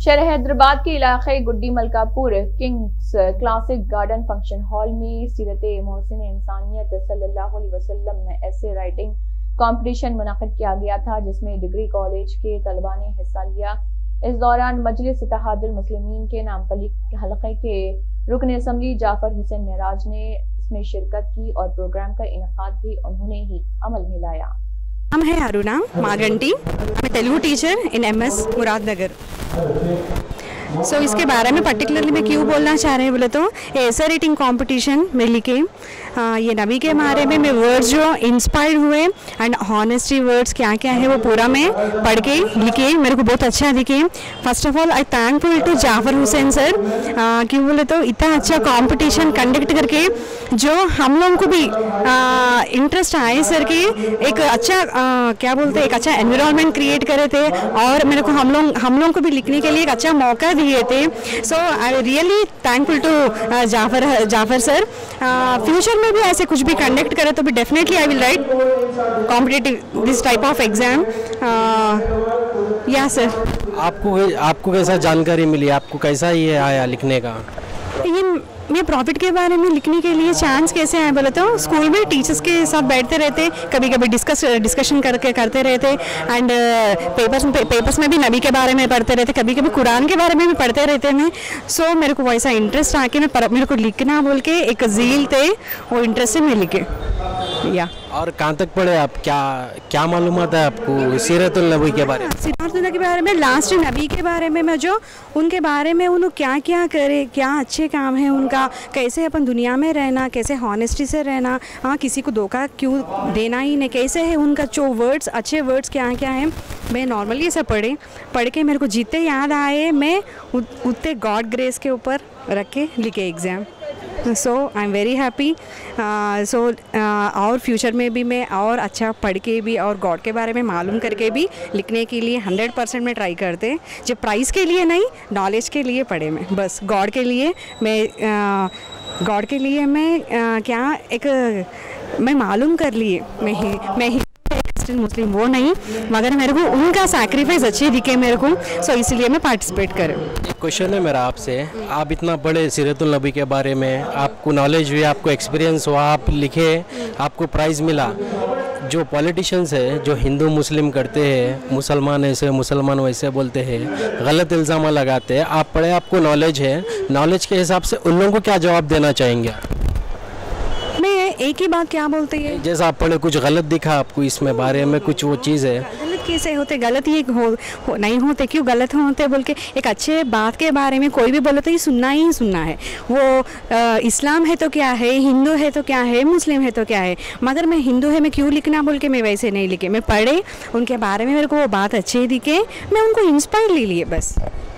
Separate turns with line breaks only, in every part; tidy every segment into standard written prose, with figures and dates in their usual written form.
شہر حیدرآباد کے علاقے گڈی ملکہ پور kings classic garden function hall میں سیرت محسن انسانیت صلی اللہ علیہ وسلم میں ایسے رائٹنگ کمپٹیشن منعقد کیا گیا تھا، جس میں ڈگری کالج کے طلباء نے حصہ لیا۔ اس دوران مجلس اتحاد المسلمین کے نامپلی حلقے کے رکن اسمبلی جعفر حسین معراج نے اس میں شرکت کی اور پروگرام کا انعقاد بھی انہوں نے ہی عمل میں لایا۔
नाम है अरुणा मागंटी, मैं Telugu teacher in MS Muradnagar. So इसके बारे में पर्टिकुलरली मैं क्यों बोलना चाह रहे हैं बोले तो ऐसे रेटिंग कंपटीशन में लिखे ये नबी के बारे में मैं वर्ड्स जो इंस्पायर्ड हुए एंड हॉनेस्टी वर्ड्स क्या क्या है वो पूरा मैं पढ़ के लिखे, मेरे को बहुत अच्छा दिखे। First of all I thankful to Jafar Hussain sir, क्यों बोले तो इतना अच्छा कंपटीशन कंडक्ट करके जो हम लोगों को भी इंटरेस्ट आए सर के एक अच्छा क्या बोलते एक अच्छा एनवायरनमेंट क्रिएट करे थे और मेरे को हम लोग को भी लिखने के लिए एक अच्छा मौका दिए थे। So I really thankful to Jafar sir. Future में भी ऐसे कुछ भी कंडक्ट करे तो भी definitely I will write competitive this type of exam. या सर
आपको कैसा जानकारी मिली, आपको कैसा ये आया लिखने का?
मैं प्रॉफिट के बारे में लिखने के लिए चांस कैसे आया बोले तो स्कूल में टीचर्स के साथ बैठते रहते, कभी कभी डिस्कशन करते रहते एंड पेपर्स में भी नबी के बारे में पढ़ते रहते, कभी कभी कुरान के बारे में भी पढ़ते रहते हैं। सो मेरे को वैसा इंटरेस्ट आके मेरे को लिखना बोल के एक ज़ील थे, वो इंटरेस्ट से मैं लिखे। या
और कहाँ तक पढ़े आप, क्या मालूमात है आपको सीरतुल नबी के बारे में?
सीरतुल नबी के बारे में, लास्ट नबी के बारे में मैं जो उनके बारे में उन्होंने क्या क्या करे, क्या अच्छे काम है उनका, कैसे अपन दुनिया में रहना, कैसे हॉनेस्टी से रहना, हाँ किसी को धोखा क्यों देना ही नहीं, कैसे है उनका जो वर्ड्स अच्छे वर्ड्स क्या क्या हैं। मैं नॉर्मली ऐसा पढ़ के मेरे को जितने याद आए मैं उतने गॉड ग्रेस के ऊपर रख के लिखे exam. So I am very happy. और फ्यूचर में भी मैं और अच्छा पढ़ के भी और गॉड के बारे में मालूम करके भी लिखने के लिए 100% में ट्राई करते। जो प्राइज़ के लिए नहीं, नॉलेज के लिए पढ़े मैं, बस गॉड के लिए मैं क्या एक मैं मालूम कर लिए मैं ही मुस्लिम वो नहीं, मगर मेरे को उनका सैक्रिफाइस अच्छे दिखे मेरे को, सो इसलिए मैं पार्टिसिपेट करूँ।
एक क्वेश्चन है मेरा आपसे, आप इतना पढ़े सीरतुल नबी के बारे में, आपको नॉलेज हुई, आपको एक्सपीरियंस हुआ, आप लिखे, आपको प्राइज़ मिला। जो पॉलिटिशियंस है जो हिंदू मुस्लिम करते हैं, मुसलमान ऐसे मुसलमान वैसे बोलते हैं, गलत इल्ज़ाम लगाते हैं, आप पढ़े, आपको नॉलेज है, नॉलेज के हिसाब से उन लोगों को क्या जवाब देना चाहेंगे?
मैं एक ही बात क्या बोलते हैं,
जैसे आप पढ़े कुछ गलत दिखा आपको इसमें बारे में कुछ वो चीज़ है,
गलत कैसे होते, गलत ये नहीं होते, क्यों गलत होते बोल के एक अच्छे बात के बारे में कोई भी बोले तो ये सुनना ही सुनना है। वो इस्लाम है तो क्या है, हिंदू है तो क्या है, मुस्लिम है तो क्या है, मगर मैं हिंदू है मैं क्यों लिखना बोल के मैं वैसे नहीं लिखे। मैं पढ़े उनके बारे में, मेरे को वो बात अच्छे दिखे, मैं उनको इंस्पायर ले लिए बस।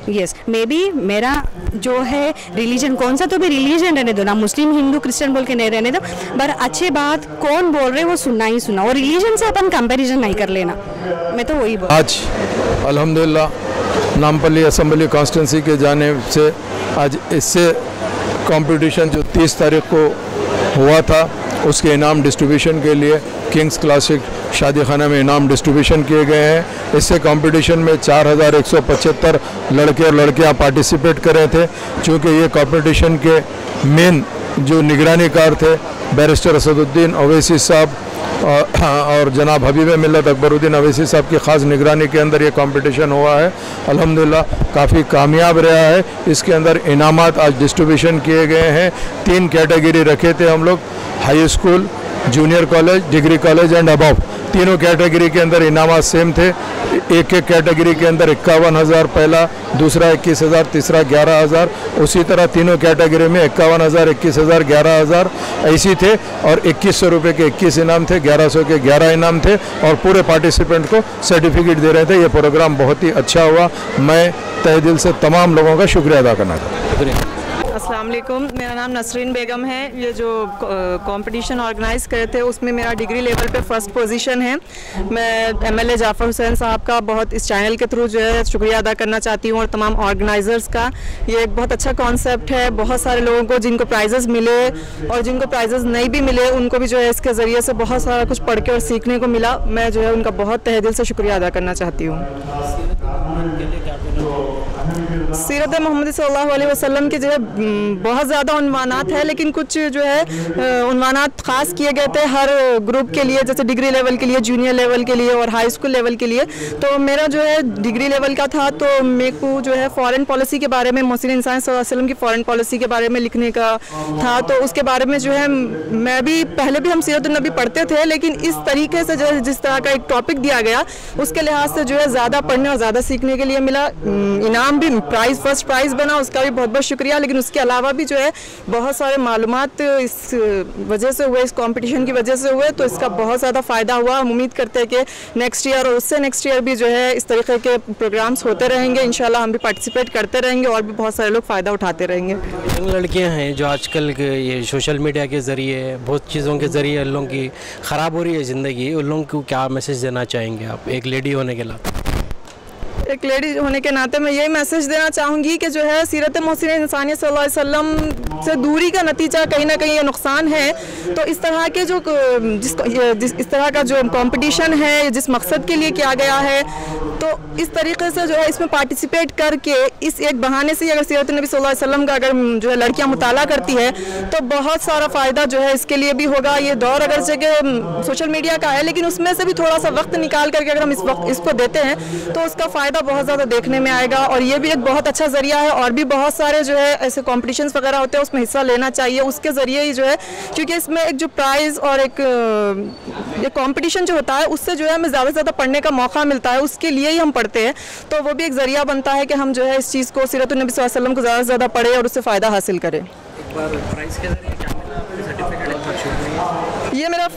यस, मे बी मेरा जो है रिलीजन कौन सा तो भी रिलीजन रहने दो ना, मुस्लिम हिंदू क्रिश्चियन बोल के नहीं रहने दो, पर अच्छे बात कौन बोल रहे वो सुनना ही सुना, और रिलीजन से अपन कंपैरिजन नहीं कर लेना। मैं तो वही बोल।
आज अल्हम्दुलिल्लाह नामपल्ली असेंबली कॉन्स्टिट्यूंसी के जानिब से आज इससे कंपटीशन जो 30 तारीख को हुआ था उसके इनाम डिस्ट्रीब्यूशन के लिए किंग्स क्लासिक शादी खाना में इनाम डिस्ट्रीब्यूशन किए गए हैं। इससे कंपटीशन में 4175 लड़के और लड़कियां पार्टिसिपेट कर रहे थे। चूँकि ये कंपटीशन के मेन जो निगरानीकार थे बैरिस्टर असदुद्दीन अवैसी साहब और जनाब हबीब मिल्लत अकबरुद्दीन अवैसी साहब की ख़ास निगरानी के अंदर ये कंपटीशन हुआ है। अल्हम्दुलिल्लाह काफ़ी कामयाब रहा है। इसके अंदर इनामात आज डिस्ट्रीब्यूशन किए गए हैं। 3 कैटेगरी रखे थे हम लोग, high school, junior college, degree college and above. तीनों कैटेगरी के अंदर इनामात सेम थे। एक कैटेगरी के अंदर 51,000 पहला, दूसरा 21,000, तीसरा 11,000। उसी तरह तीनों कैटेगरी में 51,000, 21,000, 11,000 ऐसी थे, और 2100 रुपये के 21 इनाम थे, 1100 के 11 इनाम थे, और पूरे पार्टिसिपेंट को सर्टिफिकेट दे रहे थे। ये प्रोग्राम बहुत ही अच्छा हुआ। मैं तहे दिल से तमाम लोगों का शुक्रिया अदा करना चाहता हूँ।
अस्सलाम वालेकुम, मेरा नाम नसरीन बेगम है। ये जो कंपटीशन ऑर्गेनाइज़ करे थे उसमें मेरा डिग्री लेवल पे फर्स्ट पोजीशन है। मैं MLA जाफ़र हुसैन साहब का बहुत इस चैनल के थ्रू जो है शुक्रिया अदा करना चाहती हूँ, और तमाम ऑर्गेनाइज़र्स का। ये एक बहुत अच्छा कॉन्सेप्ट है। बहुत सारे लोगों को जिनको प्राइजेज़ मिले और जिनको प्राइजेज़ नहीं भी मिले उनको भी जो है इसके ज़रिए से बहुत सारा कुछ पढ़ के और सीखने को मिला। मैं जो है उनका बहुत तहे दिल से शुक्रिया अदा करना चाहती हूँ। सीरत मोहम्मद सल्लल्लाहु अलैहि वसल्लम के जो है बहुत ज़्यादा उन्वानात है, लेकिन कुछ जो है उन्वानात ख़ास किए गए थे हर ग्रुप के लिए, जैसे डिग्री लेवल के लिए, जूनियर लेवल के लिए और हाई स्कूल लेवल के लिए। तो मेरा जो है डिग्री लेवल का था, तो मेरे को जो है फ़ॉरेन पॉलिसी के बारे में, मोहसिन इंसान सल्लल्लाहु अलैहि वसल्लम की फ़ॉरेन पॉलिसी के बारे में लिखने का था। तो उसके बारे में जो है मैं भी पहले भी हम सीरत नबी पढ़ते थे, लेकिन इस तरीके से जो जिस तरह का एक टॉपिक दिया गया उसके लिहाज से जो है ज़्यादा पढ़ने और ज़्यादा सीखने के लिए मिला। इनाम भी प्राइज़, फर्स्ट प्राइज़ बना, उसका भी बहुत बहुत शुक्रिया। लेकिन उसके अलावा भी जो है बहुत सारे मालूमात इस वजह से हुए, इस कंपटीशन की वजह से हुए, तो इसका बहुत ज़्यादा फ़ायदा हुआ। हम उम्मीद करते हैं कि नेक्स्ट ईयर और उससे नेक्स्ट ईयर भी जो है इस तरीके के प्रोग्राम्स होते रहेंगे। इंशाल्लाह हम भी पार्टिसिपेट करते रहेंगे और भी बहुत सारे लोग फ़ायदा उठाते रहेंगे।
यंग लड़कियाँ हैं जो आजकल के ये सोशल मीडिया के ज़रिए, बहुत चीज़ों के ज़रिए उन लोगों की ख़राब हो रही है ज़िंदगी, उन लोगों को क्या मैसेज देना चाहेंगे आप एक लेडी होने के नाते?
एक लेडी होने के नाते मैं यही मैसेज देना चाहूँगी कि जो है सीरत मोहसिन इंसानियत सल्लल्लाहु अलैहि वसल्लम से दूरी का नतीजा कहीं ना कहीं ये नुकसान है। तो इस तरह के जो इस तरह का जो कंपटीशन है, जिस मकसद के लिए किया गया है, तो इस तरीके से जो है इसमें पार्टिसिपेट करके इस एक बहाने से अगर सीरत नबी सल्लल्लाहु अलैहि वसल्लम का अगर जो है लड़कियाँ मुताला करती है तो बहुत सारा फ़ायदा जो है इसके लिए भी होगा। ये दौर अगर जगह सोशल मीडिया का है, लेकिन उसमें से भी थोड़ा सा वक्त निकाल करके अगर हम इस वक्त इसको देते हैं तो उसका फ़ायदा बहुत ज़्यादा देखने में आएगा। और ये भी एक बहुत अच्छा ज़रिया है। और भी बहुत सारे जो है ऐसे कॉम्पिटिशन्स वगैरह होते हैं, उसमें हिस्सा लेना चाहिए। उसके ज़रिए ही जो है, क्योंकि इसमें एक जो प्राइज़ और एक कॉम्पिटिशन जो होता है उससे जो है हमें ज़्यादा से ज़्यादा पढ़ने का मौका मिलता है, उसके लिए ही हम पढ़ते हैं। तो वो भी एक ज़रिया बनता है कि हम जो है इस चीज़ को, सीरत नबी सल्लल्लाहु अलैहि वसल्लम को ज़्यादा से ज़्यादा पढ़ें और उससे फ़ायदा हासिल करें। ये मेरा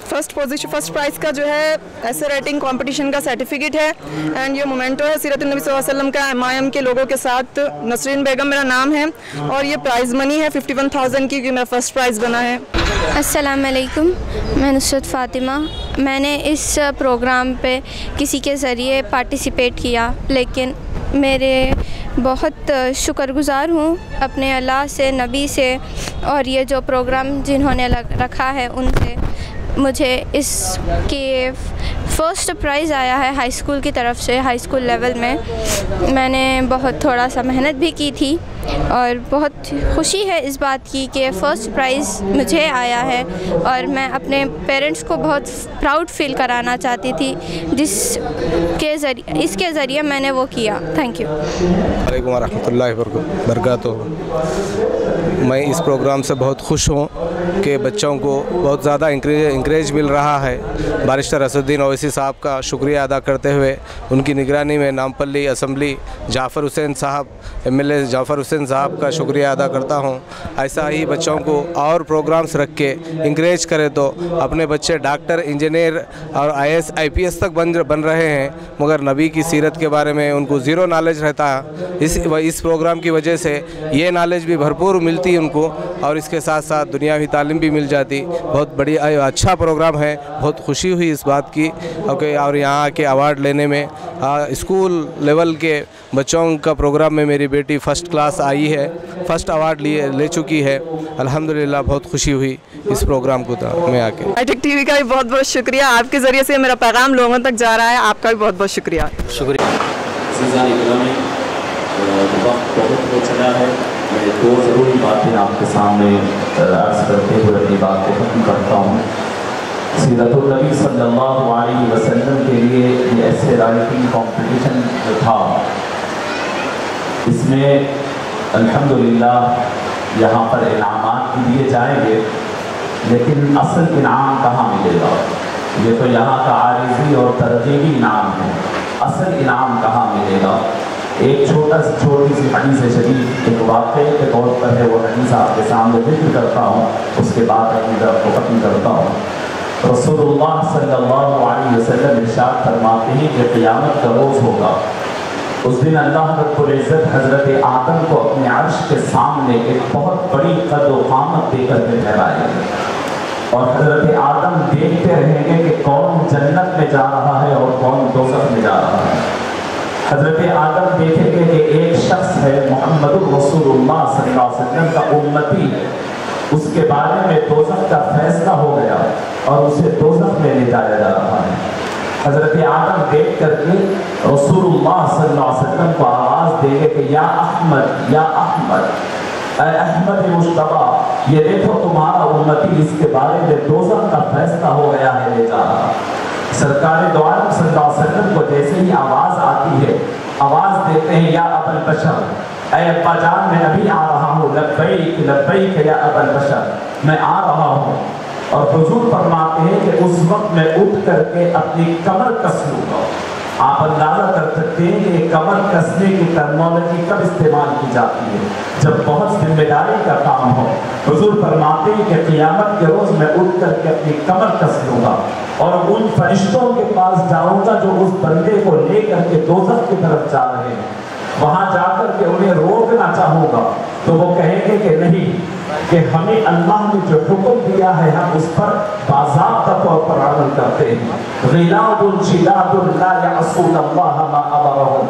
फर्स्ट प्राइज़ का जो है ऐसे राइटिंग कंपटीशन का सर्टिफिकेट है एंड ये मोमेंटो है सीरत नबी सल्लल्लाहु अलैहि वसल्लम का MIM के लोगों के साथ। नसरीन बेगम मेरा नाम है और ये प्राइज़ मनी है 51,000 की, मेरा फर्स्ट प्राइज़ बना है।
अस्सलाम वालेकुम, मैं नुसरत फ़ातिमा। मैंने इस प्रोग्राम पे किसी के ज़रिए पार्टिसिपेट किया, लेकिन मेरे बहुत शुक्रगुज़ार हूँ अपने अल्लाह से, नबी से और ये जो प्रोग्राम जिन्होंने रखा है उनसे। मुझे इसके फ़र्स्ट प्राइज़ आया है हाई स्कूल की तरफ से, हाई स्कूल लेवल में। मैंने बहुत थोड़ा सा मेहनत भी की थी और बहुत खुशी है इस बात की कि फ़र्स्ट प्राइज़ मुझे आया है और मैं अपने पेरेंट्स को बहुत प्राउड फील कराना चाहती थी, इसके ज़रिए मैंने वो किया। Thank you.
वालेकुम रहमतुल्लाहि बरकातुहू। मैं इस प्रोग्राम से बहुत खुश हूँ कि बच्चों को बहुत ज़्यादा इंकरेज मिल रहा है। बारिस्टर असदुद्दीन ओवैसी साहब का शुक्रिया अदा करते हुए उनकी निगरानी में नामपल्ली असम्बली जाफ़र हुसैन साहब, MLA जाफ़र हुसैन साहब का शुक्रिया अदा करता हूँ। ऐसा ही बच्चों को और प्रोग्राम्स रख के इंकरेज करें तो अपने बच्चे डॉक्टर, इंजीनियर और IAS IPS तक बन रहे हैं, मगर नबी की सीरत के बारे में उनको ज़ीरो नॉलेज रहता है। इस प्रोग्राम की वजह से ये नॉलेज भी भरपूर मिलती उनको और इसके साथ साथ दुनियावी तालीम भी मिल जाती। बहुत बढ़िया अच्छा प्रोग्राम है, बहुत खुशी हुई इस बात की। और यहाँ के अवार्ड लेने में स्कूल लेवल के बच्चों का प्रोग्राम में मेरी बेटी फ़र्स्ट क्लास आई है, फ़र्स्ट अवार्ड ले चुकी है। अल्हम्दुलिल्लाह बहुत खुशी हुई इस प्रोग्राम को में आके।
हाईटेक टीवी का भी बहुत बहुत शुक्रिया, आपके ज़रिए से मेरा पैगाम लोगों तक जा रहा है। आपका भी बहुत बहुत शुक्रिया।
मैं दो ज़रूरी बातें आपके सामने अर्ज़ करते हुए अपनी बात को ख़त्म करता हूँ। सीरतुन नबी सल्लल्लाहु अलैहि वसल्लम के लिए ये ऐसे राइटिंग कंपटीशन जो था, इसमें अल्हम्दुलिल्लाह यहाँ पर इनामात भी दिए जाएंगे, लेकिन असल इनाम कहाँ मिलेगा? ये तो यहाँ का आरिज़ी और तरगीबी इनाम है। असल इनाम कहाँ मिलेगा? एक छोटी सी हदीस शरीफ एक वाक़े के तौर पर है, वो हदीस आपके सामने जिक्र करता हूँ, उसके बाद अपनी तरफ को ख़त्म करता हूँ। रसूलुल्लाह सल्लल्लाहु अलैहि वसल्लम इरशाद फरमाते हैं कि क़यामत का रोज़ होगा, उस दिन अल्लाह रब्बुल इज़्ज़त हज़रत आदम को अपने अर्श के सामने एक बहुत बड़ी कद व क़ामत देकर के ठहराएंगे और हज़रत आदम देखते रहेंगे कि कौन जन्नत में जा रहा है और कौन दोज़ख में जा रहा है। हज़रत आदम देखेंगे कि एक शख्स है मुहम्मदुर रसूलुल्लाह सल्लल्लाहु अलैहि वसल्लम का उम्मती, उसके बारे में दोज़ख का फैसला हो गया और उसे दोज़ख में ले जाया जा रहा है। حضرت آدم دیکھ کر کے رسول اللہ صلی اللہ علیہ وسلم کو آواز دے گے کہ یا احمد یا احمد، اے احمد مجتبی، یہ دیکھو تمہارا امتی اس کے بارے میں دوزخ کا فیصلہ ہو گیا ہے، لے جا رہا۔ سرکار دو عالم صلی اللہ علیہ وسلم کو جیسے ہی آواز آتی ہے، آواز دیتے ہیں یا ابا البشر، اے ابا جان میں ابھی آ رہا ہوں، لبیک لبیک یا ابا البشر، میں آ رہا ہوں۔ اور حضور فرماتے ہیں کہ اس وقت میں اٹھ کر کے اپنی کمر کس لوں گا۔ آپ اندازہ کر سکتے ہیں کہ کمر کسنے کی ٹرمنالوجی کب استعمال کی جاتی ہے؟ جب بہت ذمہ داری کا کام ہو۔ حضور فرماتے ہیں کہ قیامت کے روز میں اٹھ کر کے اپنی کمر کس لوں گا اور ان فرشتوں کے پاس جاؤں گا جو اس بندے کو لے کر کے دوزخ کی طرف جا رہے ہیں۔ وہاں جا کر کے انہیں روکنا چاہوں گا تو وہ کہیں گے کہ نہیں، کہ ہمیں اللہ نے جو حکم دیا ہے ہم اس پر باضابطہ طور پر عمل کرتے ہیں۔ غلاب شداد لا یعصون اللہ ما امرهم،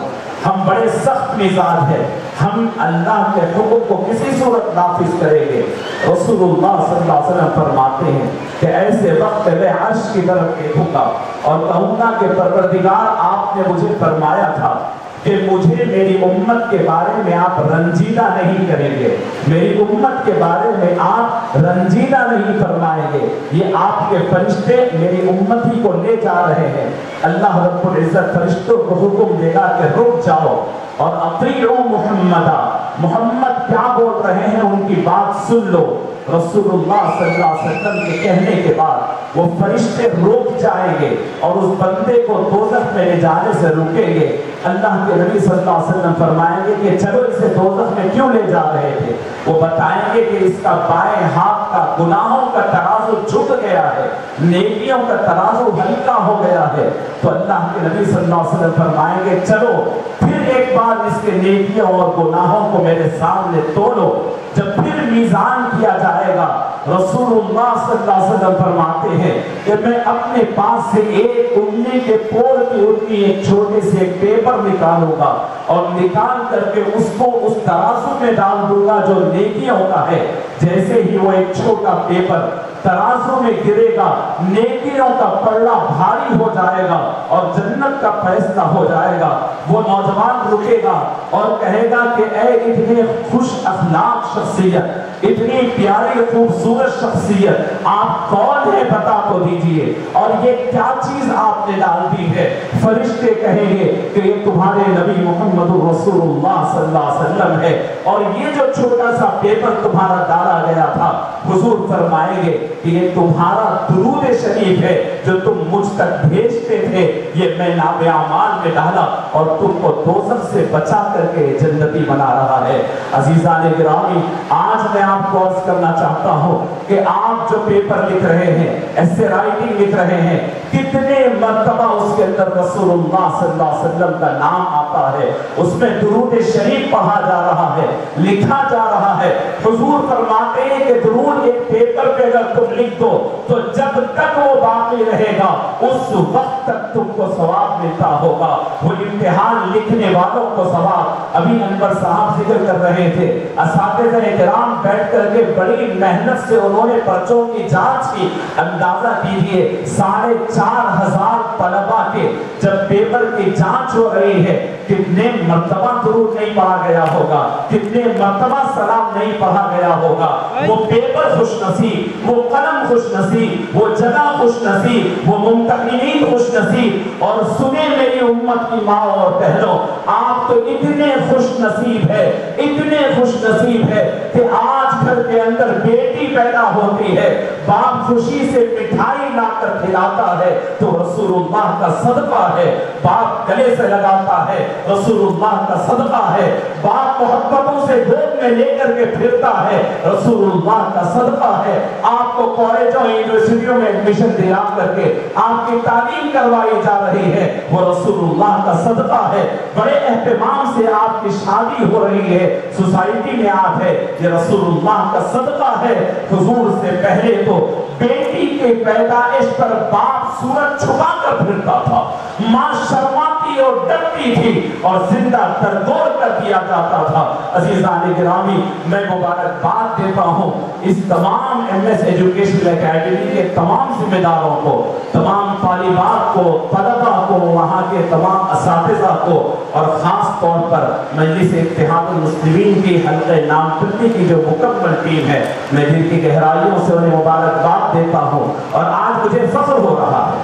ہم بڑے سخت مزاج ہیں، ہم اللہ کے حکم کو کسی صورت نافذ کریں گے۔ رسول اللہ صلی اللہ علیہ وسلم فرماتے ہیں کہ ایسے وقت میں عرش کی طرف دیکھوں گا اور کہوں گا کہ پروردگار آپ نے مجھے فرمایا تھا کہ مجھے میری امت کے بارے میں آپ رنجیدہ نہیں کریں گے، میری امت کے بارے میں آپ رنجیدہ نہیں فرمائیں گے، یہ آپ کے فرشتے میری امتی کو لے جا رہے ہیں۔ اللہ رب العزت فرشتوں کو حکم دے گا کہ رک جاؤ اور اطیعوا محمدہ، محمد کیا بول رہے ہیں ان کی بات سن لو۔ رسول اللہ صلی اللہ علیہ وسلم کے کہنے کے بعد وہ فرشتے روک جائیں گے اور اس بندے کو دوزخ میں لے جانے سے رکیں گے۔ اللہ کے نبی صلی اللہ علیہ وسلم فرمائیں گے کہ چلو اسے دوزخ میں کیوں لے جا رہے تھے؟ وہ بتائیں گے کہ اس کا بائیں ہاتھ کا گناہوں کا ترازو جھک گیا ہے، نیکیوں کا ترازو ہلکا ہو گیا ہے۔ تو اللہ کے نبی صلی اللہ علیہ وسلم فرمائیں گے چلو پھر ایک بار اس کے نیکیوں اور گناہوں کو میرے سامنے تولو۔ جب پھر میزان کیا جائے گا رسول اللہ صلی اللہ علیہ وسلم فرماتے ہیں کہ میں اپنے پاس سے ایک اڑنے کے پور کی اڑنی ایک چھوٹے سے ایک پیپر نکالوں گا اور نکال کر کے اس کو اس ترازو میں ڈال دوں گا جو نیکیوں کا ہے۔ جیسے ہی وہ ایک چھوٹا پیپر ترازو میں گرے گا نیکیوں کا پلڑا بھاری ہو جائے گا اور جنت کا فیصلہ ہو جائے گا۔ وہ نوجوان رکے گا اور کہے گا کہ اے اتنے خوش اخلاق شخصیت، اتنی پیاری خوبصورت شخصیت، آپ کون ہیں بتا تو دیجئے، اور یہ کیا چیز آپ نے ڈال دی ہے؟ فرشتے کہیں گے کہ یہ تمہارے نبی محمد رسول اللہ صلی اللہ علیہ وسلم ہے، اور یہ جو چھوٹا سا پیپر تمہارا ڈالا گیا تھا، حضور فرمائیں گے کہ یہ تمہارا درود شریف ہے جو تم مجھ تک بھیجتے تھے، یہ میں نام اعمال میں ڈالا اور تم کو دوزخ سے بچا کر کے جنتی بنا رہا ہے۔ عزیزان گرامی، آج میں آپ کو عرض کرنا چاہتا ہوں کہ آپ جو پیپر لکھ رہے ہیں، ایسے رائٹنگ لکھ رہے ہیں، کتنے مرتبہ اس کے اندر رسول اللہ صلی اللہ علیہ وسلم کا نام آتا ہے، اس میں درود شریف پڑھا جا رہا ہے، لکھا جا رہا ہے۔ حضور فرماتے ہیں کہ درود ایک پیپر پہ اگر تم لکھ دو تو جب تک وہ باقی رہے گا اس وقت تک تم کو ثواب ملتا ہوگا۔ وہ امتحان لکھنے والوں کو ثواب، ابھی انور صاحب ذکر کر رہے تھے، اساتذہ کرام بیٹھ کر کے بڑی محنت سے انہوں نے پرچوں کی جانچ کی۔ اندازہ کیجئے 4,500 طلبہ کے جب پیپر کی جانچ ہو رہی ہے کتنے مرتبہ درود نہیں پڑھا گیا ہوگا، کتنے مرتبہ سلام نہیں پڑھا گیا ہوگا۔ وہ پیپر خوش نصیب، وہ قلم خوش نصیب، وہ جگہ خوش نصیب، وہ ممتحنین خوش نصیب۔ اور سنیں میری امت کی ماں اور بہنوں، آپ تو اتنے خوش نصیب ہے، اتنے خوش نصیب ہے کہ آج گھر کے اندر بیٹی پیدا ہوتی ہے، باپ خوشی سے مٹھائی لا کر کھلاتا ہے تو رسول اللہ کا صدقہ ہے، باپ گلے سے لگاتا ہے رسول اللہ کا صدقہ ہے، باپ محبتوں سے گود میں لے کر کے پھرتا ہے رسول اللہ کا صدقہ ہے۔ آپ کو کالجوں یونیورسٹیوں میں ایڈمیشن دلا کر کے آپ کی تعلیم کروائی جا رہی ہے، وہ رسول اللہ کا صدقہ ہے۔ بڑے اہتمام سے آپ کی شادی ہو رہی ہے، سوسائٹی میں آپ ہے، یہ رسول اللہ کا صدقہ ہے۔ حضور سے پہلے تو بیٹی کے پیدائش پر باپ صورت چھپا کر پھرتا تھا، ماں شرماتی اور ڈرتی تھی اور زندہ تردور کر دیا جاتا تھا۔ عزیزان گرامی، میں مبارکباد دیتا ہوں اس تمام ایم ایس ایجوکیشنل اکیڈمی کے تمام ذمہ داروں کو، تمام طالب तालिबात को, तलबा को, वहाँ के तमाम असातिज़ा को और ख़ास तौर पर मजलिस इत्तेहादुल मुस्लिमीन की हल्क़े नामपल्ली की जो मुकम्मल टीम है, मैं दिल की गहराइयों से उन्हें मुबारकबाद देता हूँ। और आज मुझे फ़ख्र हो रहा है,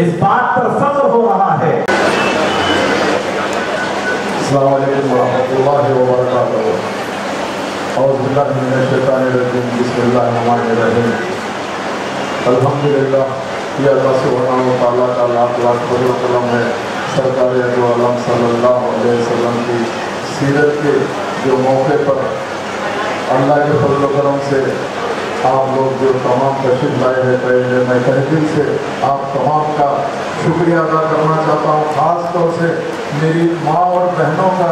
इस बात पर फ़ख्र हो रहा है।
अस्सलामु अलैकुम वरहमतुल्लाहि वबरकातुहू। औज़ु बिल्लाहि मिनश शैतानिर रजीम। बिस्मिल्लाहिर रहमानिर रहीम। अल्हम्दुलिल्लाह, ये अल्लाह सुब्हानहू व तआला का लाख लाख फज़ल व करम है। सरकार दो आलम सल्लल्लाहु अलैहि वसल्लम की सीरत के जो मौके पर अल्लाह के फज़ल व करम से आप लोग जो तमाम तशरीफ़ लाए हैं, पहले मैं तहे दिल से आप तमाम का शुक्रिया अदा करना चाहता हूँ। ख़ास तौर से मेरी माँ और बहनों का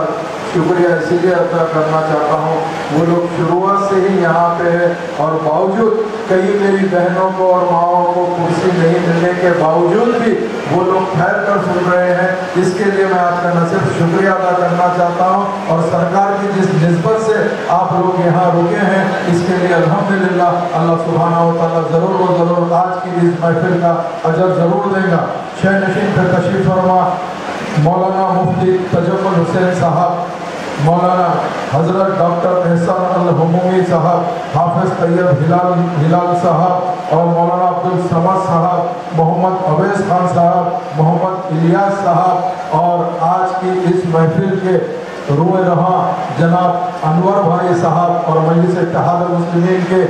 शुक्रिया इसीलिए अदा करना चाहता हूँ, वो लोग शुरुआत से ही यहाँ पे है और बावजूद कई मेरी बहनों को और माओं को कुर्सी नहीं मिलने के बावजूद भी वो लोग ठहर कर सुन रहे हैं। इसके लिए मैं आपका न सिर्फ शुक्रिया अदा करना चाहता हूँ और सरकार की जिस निस्बत से आप लोग यहाँ रुके हैं, इसके लिए अल्हम्दुलिल्लाह अल्लाह सुब्हानहू व तआला ज़रूर व ज़रूर आज की इस महफिल का अजर ज़रूर देगा। शह नशीन पे तशरीफ़ फरमा मौलाना मुफ्ती तजम्मुल हुसैन साहब, मौलाना हज़रत डॉक्टर एहसान अल हमूमी साहब, हाफिज़ तैयब हिलाल साहब और मौलाना अब्दुल समद साहब, मोहम्मद अवैस खान साहब, मोहम्मद इलियास साहब और आज की इस महफिल के रूए रहा जनाब अनवर भाई साहब और मजलिस इत्तेहादुल मुस्लिमीन के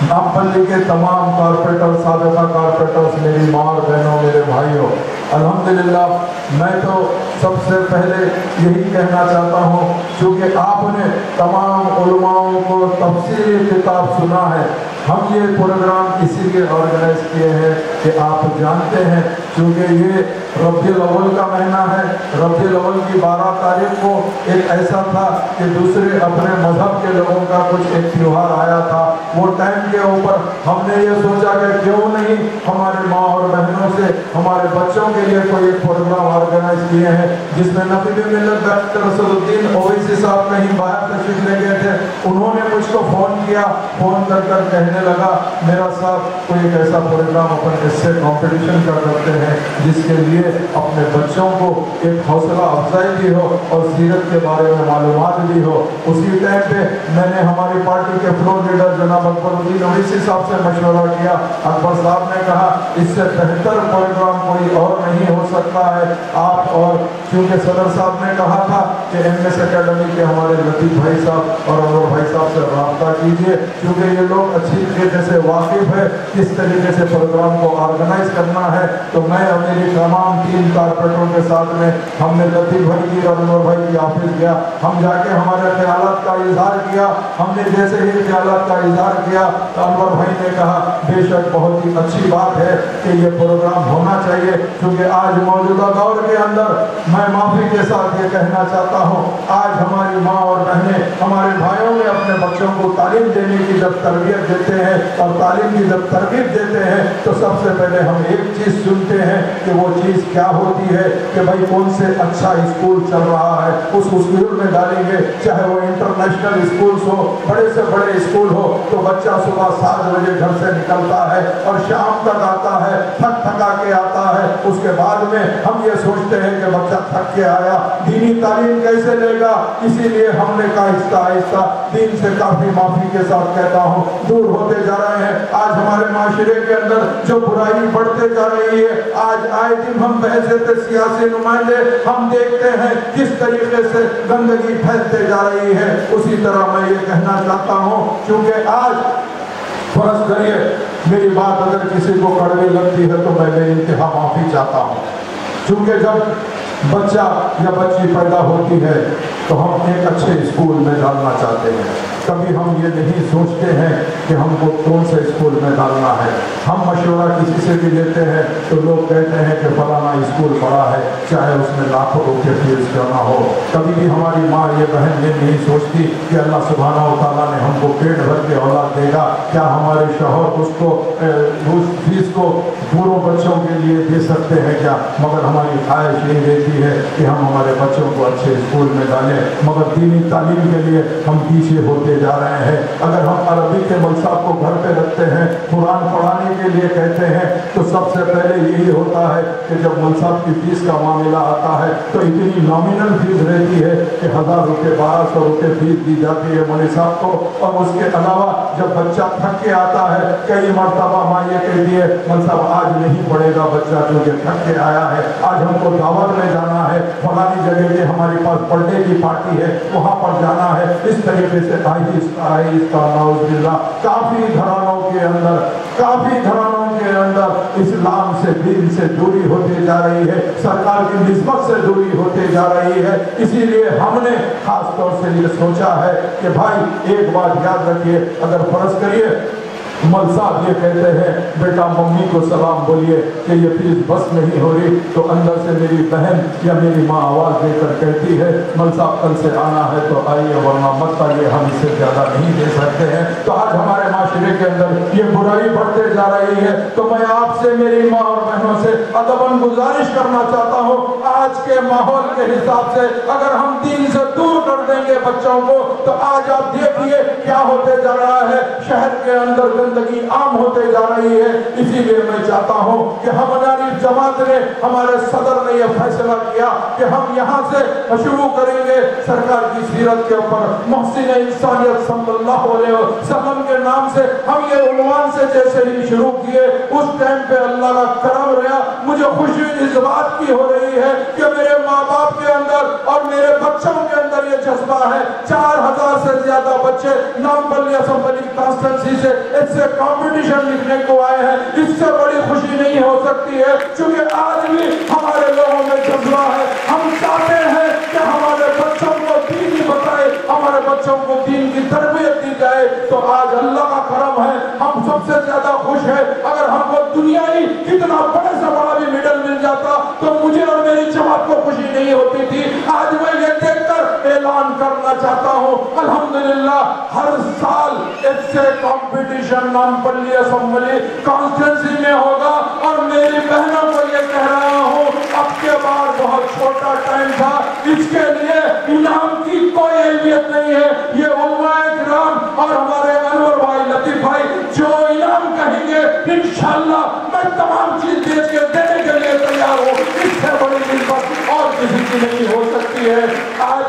नामपल्ली के तमाम कारपोरेटर, साबिक़ा कारपोरेटर्स, मेरी माँ और बहनों, मेरे भाइयों, अल्हम्दुलिल्लाह मैं तो सबसे पहले यही कहना चाहता हूँ, क्योंकि आपने तमाम उलमाओं को तफसीली किताब सुना है। हम ये प्रोग्राम इसीलिए ऑर्गेनाइज किए हैं कि आप जानते हैं, क्योंकि ये रबीउल अव्वल का महीना है। रबीउल अव्वल की 12 तारीख को एक ऐसा था कि दूसरे अपने मज़हब के लोगों का कुछ एक त्यौहार आया था। वो टाइम के ऊपर हमने ये सोचा कि क्यों नहीं हमारे माँ और बहनों से हमारे बच्चों के लिए कोई एक प्रोग्राम ऑर्गेनाइज किए हैं, जिसमें नक़ीब मिल्लत डॉक्टर असदुद्दीन ओवैसी साहब कहीं बाहर तशरीफ ले गए थे। उन्होंने मुझको फ़ोन किया, फ़ोन कर कहने लगा मेरा साहब कोई एक ऐसा प्रोग्राम अपन इससे कॉम्पिटिशन कर सकते हैं जिसके लिए अपने बच्चों को एक हौसला अफजाई भी हो और सीरत के बारे में मालूमात भी हो। उसी टाइम पे मैंने हमारी पार्टी के फ्लोर लीडर जनाब अकबरुद्दीन ओवैसी साहब से मशवरा किया। अकबर साहब ने कहा इससे बेहतर प्रोग्राम कोई और नहीं हो सकता है आप, और क्योंकि सदर साहब ने कहा था कि MS अकेडमी के हमारे लतीफ़ भाई साहब और अनवर भाई साहब से रब्ता कीजिए, क्योंकि ये लोग अच्छी तरीके से वाकिफ़ है किस तरीके से प्रोग्राम को ऑर्गेनाइज करना है। तो मैं और मेरी तमाम टीम कारपोरेटरों के साथ में हमने लतीफ़ भाई की और अनवर भाई की ऑफिस गया। हम जाके हमारे ख्यालात का इजहार किया। हमने जैसे ही ख्यालात का इजहार किया तो अनवर भाई ने कहा बेशक बहुत ही अच्छी बात है कि ये प्रोग्राम होना चाहिए, क्योंकि आज मौजूदा दौर के अंदर मैं माफ़ी के साथ ये कहना चाहता हूँ, आज हमारी माँ और बहनें, हमारे भाइयों में अपने बच्चों को तालीम देने की जब तरबियत देते हैं और तालीम की जब तरबियत देते हैं तो सबसे पहले हम एक चीज़ सुनते हैं कि वो चीज़ क्या होती है कि भाई कौन से अच्छा स्कूल चल रहा है उस स्कूल में डालेंगे, चाहे वो इंटरनेशनल स्कूल्स हो, बड़े से बड़े स्कूल हो। तो बच्चा सुबह 7 बजे घर से निकलता है और शाम तक आता है, थक थका के आता है। उसके बाद में हम ये सोचते हैं कि बच्चा थक के आया, दीनी तालीम कैसे लेगा। इसीलिए हमने कहा आहिस्ता आहिस्ता दीन से काफ़ी माफ़ी के साथ कहता हूँ दूर होते जा रहे हैं। आज हमारे माशरे के अंदर जो बुराई बढ़ते जा रही है, आज आए दिन हम बहसते सियासी नुमाइंदे हम देखते हैं किस तरीके से गंदगी फैलते जा रही है। उसी तरह मैं ये कहना चाहता हूँ, क्योंकि आज फर्ज करिए मेरी बात अगर किसी को कड़वी लगती है तो मैं बेइंतहा माफ़ी चाहता हूँ, क्योंकि जब बच्चा या बच्ची पैदा होती है तो हम एक अच्छे स्कूल में डालना चाहते हैं। कभी हम ये नहीं सोचते हैं कि हमको कौन से स्कूल में डालना है। हम मशवरा किसी से भी लेते हैं तो लोग कहते हैं कि फलाना स्कूल बड़ा है, चाहे उसमें लाखों रुपये फीस करना हो। कभी भी हमारी माँ ये बहन ये नहीं सोचती कि अल्लाह सुब्हानहू व तआला ने हमको पेट भर के औलाद देगा, क्या हमारे शौहर उसको उस फीस को पूरों बच्चों के लिए दे सकते हैं क्या। मगर हमारी ख्वाहिश यही रहती यही है कि हम हमारे बच्चों को अच्छे स्कूल में डालें, मगर दीनी तालीम के लिए हम पीछे होते जा रहे हैं। अगर हम अरबी के मलसाब को घर पे रखते हैं, कुरान पढ़ाने के लिए कहते हैं, तो सबसे पहले यही होता है कि जब मलसाब की फीस का मामला आता है तो इतनी नॉमिनल फीस रहती है कि 1000 रुपये 1200 रुपये फीस दी जाती है मौलवी साहब को। और उसके अलावा जब बच्चा थक के आता है, कई मरतबा माँ ये कहती है मौलवी साहब आज नहीं पढ़ेगा बच्चा क्योंकि थक के आया है, आज हमको दावत में जाना है, फलानी जगह के हमारे पास बर्थडे की पार्टी है, वहाँ पर जाना है। इस तरीके से आहिस्ता आहिस्ता नाउज़ुबिल्लाह काफ़ी घरानों के अंदर इस्लाम से, दीन से दूरी होती जा रही है, सरकार की निस्बत से दूरी होती जा रही है। इसीलिए हमने खास तौर से ये सोचा है कि भाई एक बात याद रखिए, अगर फर्ज करिए मल साहब ये कहते हैं बेटा मम्मी को सलाम बोलिए कि ये फीस बस नहीं हो रही, तो अंदर से मेरी बहन या मेरी माँ आवाज़ देकर कहती है मल साहब कल से आना है तो आइए, वरना मत आइए, हम इससे ज़्यादा नहीं दे सकते हैं। तो आज हमारे माशरे के अंदर ये बुराई बढ़ते जा रही है। तो मैं आपसे, मेरी माँ और बहनों से अदबन गुजारिश करना चाहता हूँ, आज के माहौल के हिसाब से अगर हम दीन से दूर कर देंगे बच्चों को, तो आज आप देखिए क्या होते जा रहा है, शहर के अंदर गंदगी आम होते जा रही है। इसीलिए मैं चाहता हूँ कि हमारी जमात ने, हमारे सदर ने यह फैसला किया कि हम यहाँ से शुरू करेंगे सरकार की सीरत के ऊपर, मोहसिन इंसानियत सल्लल्लाहु अलैहि वसल्लम के नाम से हम ये उन्वान से जैसे ही शुरू किए, उस टाइम पे अल्लाह का करम रहा। मुझे खुशी इस बात की हो रही है कि मेरे माँ बाप के अंदर और मेरे बच्चों के अंदर ये जज्बा है। 4000 से ज्यादा बच्चे नामपल्ली असेंबली कॉन्स्टिट्यूंसी से इससे कंपटीशन लिखने को आए हैं। इससे बड़ी खुशी नहीं हो सकती है, क्योंकि आज भी हमारे लोगों में जज्बा है। हम चाहते हैं कि हमारे बच्चों को दीन बताए, हमारे बच्चों को दीन की तरबियत दी जाए। तो आज अल्लाह का करम है, हम सबसे ज्यादा खुश है। अगर हमको दुनियाई कितना बड़े से बड़ा भी मेडल मिल जाता तो मुझे और मेरी जमात को खुशी नहीं होती थी। आज मैं ये देखकर ऐलान करना चाहता हूँ, अल्हम्दुलिल्लाह हर साल इससे कंपटीशन नामपल्ली असेंबली कॉन्स्टिट्यूंसी में होगा। और मेरी बहनों को ये कह रहा हूँ, अब के बार बहुत छोटा टाइम था, इसके लिए इनाम की कोई अहमियत नहीं है। ये उलमाए किराम और हमारे अनवर भाई, लतीफ भाई जो इनाम कहेंगे इंशाअल्लाह मैं तमाम चीज बेच के देने के लिए तैयार हूँ। इससे बड़ी निस्बत और किसी की नहीं हो सकती है। आज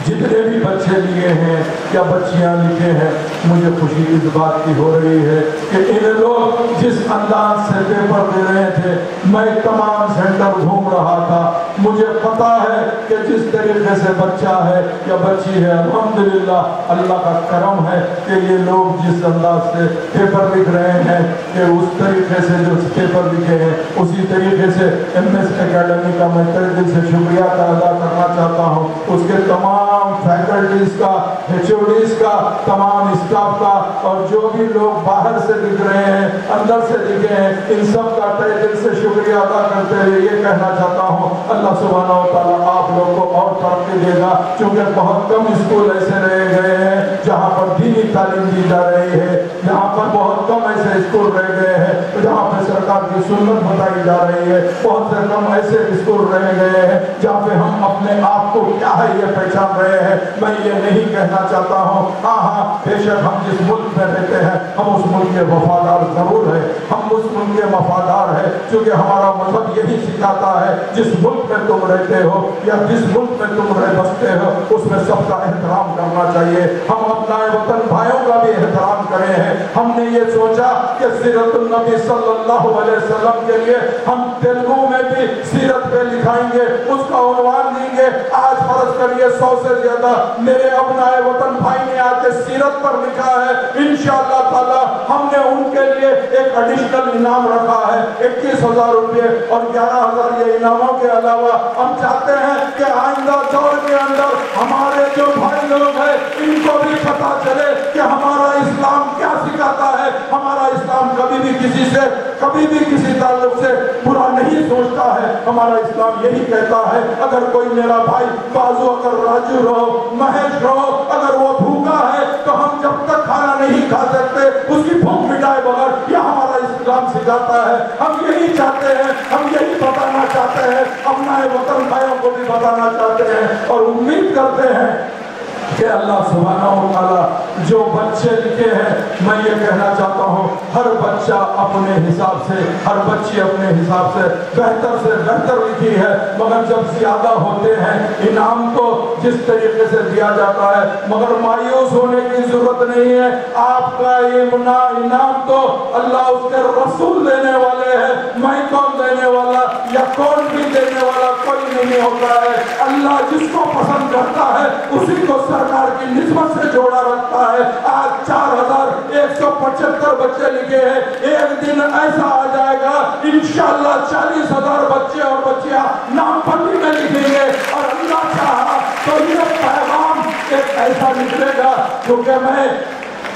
जितने भी बच्चे लिए हैं या बच्चियां लिखे हैं, मुझे खुशी इस बात की हो रही है कि इन लोग जिस अंदाज से पेपर दे रहे थे, मैं तमाम सेंटर घूम रहा था, मुझे पता है कि जिस तरीके से बच्चा है या बच्ची है, अल्हम्दुलिल्लाह अल्लाह का करम है कि ये लोग जिस अंदाज से पेपर लिख रहे हैं कि उस तरीके से जो पेपर लिखे हैं उसी तरीके से MS एकेडमी का मैं तहे दिल से शुक्रिया अदा करना चाहता हूँ। उसके तमाम फैकल्टीज का, HODs का, तमाम स्टाफ का, और जो भी लोग बाहर से लिख रहे हैं, अंदर से लिखे हैं, इन सब का तहे दिल से शुक्रिया अदा करते हुए ये कहना चाहता हूँ, अल्लाह सुब्हानहू व तआला आप लोग को और तरक्की देगा। क्योंकि बहुत कम स्कूल ऐसे रह गए हैं जहाँ पर दीनी तालीम दी जा रही है, यहाँ पर बहुत कम ऐसे स्कूल रह गए हैं जहाँ पर सरकार की सुन्नत बताई जा रही है, बहुत से कम ऐसे स्कूल रह गए हैं जहाँ पे हम अपने आप को क्या है ये पहचान रहे हैं। मैं ये नहीं कहना चाहता हूँ, हाँ बेशक हम जिस मुल्क में रहते हैं हम उस मुल्क के वफादार जरूर है, हम उस मुल्क के वफादार है, क्योंकि हमारा मजहब यही सिखाता है जिस मुल्क में तुम रहते हो या जिस मुल्क में तुम रह बसते हो उसमें सबका एहतराम करना चाहिए। हम अपना वतन भाइयों का भी एहतराम करे हैं। हमने ये सोचा कि सीरतुन नबी सल्लल्लाहु अलैहि वसल्लम के लिए हम तेलुगु में भी सीरत पे लिखाएंगे, उसका उन्वान देंगे। आज फर्ज करिए 100 से ज्यादा मेरे अपनाए वतन भाई ने आके सीरत पर लिखा है। इंशाअल्लाह ताला हमने उनके लिए एक एडिशनल इनाम रखा है 21,000 रुपये और 11,000 ये इनामों के अलावा हम चाहते हैं कि आइंदा दौर के अंदर हमारे जो भाई लोग हैं इनको भी पता चले कि हमारा इस्लाम क्या सिखाता है। हमारा इस्लाम कभी भी किसी से, कभी भी किसी ताल्लुक से बुरा नहीं सोचता है। हमारा इस्लाम यही कहता है अगर कोई मेरा भाई बाजू अगर राजू रहो, महेश रहो, अगर वो भूखा है तो हम जब तक खाना नहीं खा सकते उसकी भूख मिटाए बगैर, यह हमारा इस्लाम सिखाता है। हम यही चाहते हैं हम यही बताना चाहते हैं, अपना वतन भाइयों को भी बताना चाहते हैं और उम्मीद करते हैं कि अल्लाह सुब्हानहू व तआला जो बच्चे लिखे हैं, मैं ये कहना चाहता हूँ हर बच्चा अपने हिसाब से, हर बच्ची अपने हिसाब से बेहतर लिखी है, मगर जब ज्यादा होते हैं इनाम तो जिस तरीके से दिया जाता है, मगर मायूस होने की जरूरत नहीं है। आपका इनाम तो अल्लाह उसके रसूल देने वाले हैं, मैं कौन देने वाला या कौन भी देने वाला कोई नहीं होता है। अल्लाह जिसको पसंद करता है उसी को सरकार की निस्बत से जोड़ा रखता है। आज 4175 बच्चे लिखे हैं, एक दिन ऐसा आ जाएगा इंशाअल्लाह 40,000 बच्चे और बच्चियां नाम पल्ली में लिखेंगे और अल्लाह चाहा तो ये पैगाम एक ऐसा निकलेगा क्योंकि मैं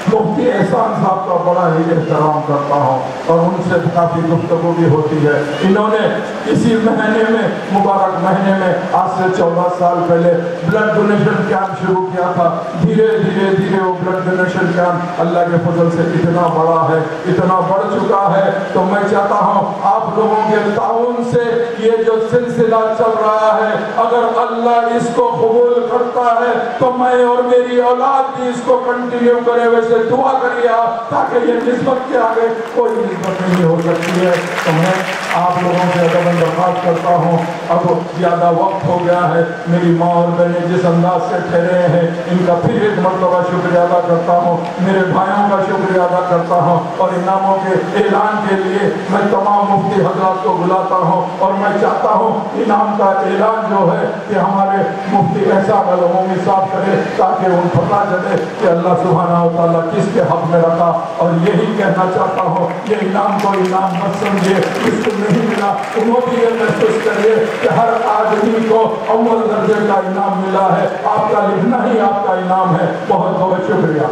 मुफ्ती एहसान साहब का बड़ा ही एहतराम करता हूँ और उनसे काफ़ी गुफ्तगू भी होती है। इन्होंने इसी महीने में, मुबारक महीने में, आज से 14 साल पहले ब्लड डोनेशन कैंप शुरू किया था। धीरे धीरे वो ब्लड डोनेशन कैंप अल्लाह के फजल से इतना बड़ा है, इतना बढ़ चुका है। तो मैं चाहता हूँ आप लोगों के ताउन से ये जो सिलसिला चल रहा है, अगर अल्लाह इसको कबूल करता है तो मैं और मेरी औलाद भी इसको कंटिन्यू करे। वैसे दुआ करिए आप ताकि ये निस्बत के आगे कोई निस्बत नहीं हो सकती है। तो मैं आप लोगों से अदब दरख्वास्त करता हूँ, अब ज़्यादा वक्त हो गया है। मेरी माँ और बहनें जिस अंदाज से ठहरे हैं इनका फिर एक मरतबा शुक्रिया अदा करता हूँ, मेरे भाइयों का शुक्रिया अदा करता हूँ और इनामों के ऐलान के लिए मैं तमाम मुफ्ती हजरात को बुलाता हूँ और मैं चाहता हूँ इनाम का ऐलान जो है कि हमारे मुफ्ती एहसान अलअमूमी साहब करे ताकि उन पता चले कि अल्लाह सुब्हानहू व तआला किसके हक में रखा। और यही कहना चाहता हूँ ये इनाम को इनाम मत समझिए, इसको नहीं मिला उन्होंने ये महसूस करिए कि हर आदमी को अव्वल दर्जे का इनाम मिला है, आपका लिखना ही आपका इनाम है। बहुत बहुत शुक्रिया।